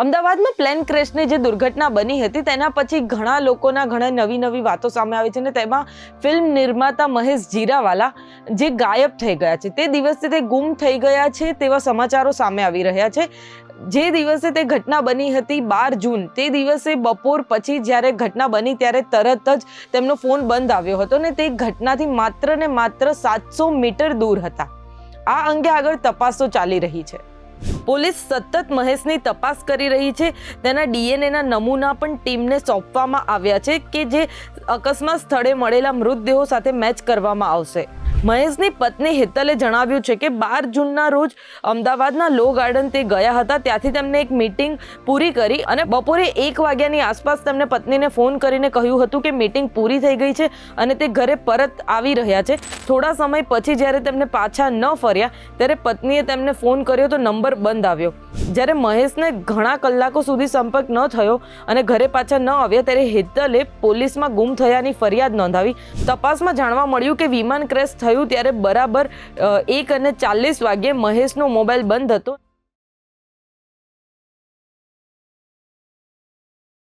અમદાવાદમાં પ્લેન ક્રેશની જે દુર્ઘટના બની હતી તેના પછી ઘણા લોકોના ઘણા નવી વાતો સામે આવી છે અને તેમાં ફિલ્મ નિર્માતા મહેશ જીરાવાલા જે ગાયબ થઈ ગયા છે, તે દિવસે તે ગુમ થઈ ગયા છે તેવા સમાચારો સામે આવી રહ્યા છે। જે દિવસે તે ઘટના બની હતી 12 જૂન, તે દિવસે બપોર પછી જ્યારે ઘટના બની ત્યારે તરત જ તેમનો ફોન બંધ આવ્યો હતો અને તે ઘટનાથી માત્ર ને માત્ર 700 મીટર દૂર હતા। આ અંગે આગળ તપાસો ચાલી રહી છે। પોલીસ સતત મહેશની તપાસ કરી રહી છે। તેના ડીએનએના નમૂના પણ ટીમને સોંપવામાં આવ્યા છે કે જે અકસ્માત સ્થળે મળેલા મૃતદેહો સાથે મેચ કરવામાં આવશે। મહેશની પત્ની હેતલે જણાવ્યું છે કે 12 જૂનના રોજ અમદાવાદના લો ગાર્ડન તે ગયા હતા। ત્યાંથી તેમને એક મીટિંગ પૂરી કરી અને બપોરે 1 વાગ્યાની આસપાસ તેમને પત્નીને ફોન કરીને કહ્યું હતું કે મીટિંગ પૂરી થઈ ગઈ છે અને તે ઘરે પરત આવી રહ્યા છે। થોડા સમય પછી જ્યારે તેમને પાછા ન ફર્યા ત્યારે પત્નીએ તેમને ફોન કર્યો તો નંબર બંધ આવ્યો। જ્યારે મહેશને ઘણા કલાકો સુધી સંપર્ક ન થયો અને ઘરે પાછા ન આવ્યા ત્યારે હેતલે પોલીસમાં ગુમ થયાની ફરિયાદ નોંધાવી। તપાસમાં જાણવા મળ્યું કે વિમાન ક્રેશ થયું ત્યારે બરાબર 1:40 વાગ્યે મહેશનો મોબાઈલ બંધ હતો।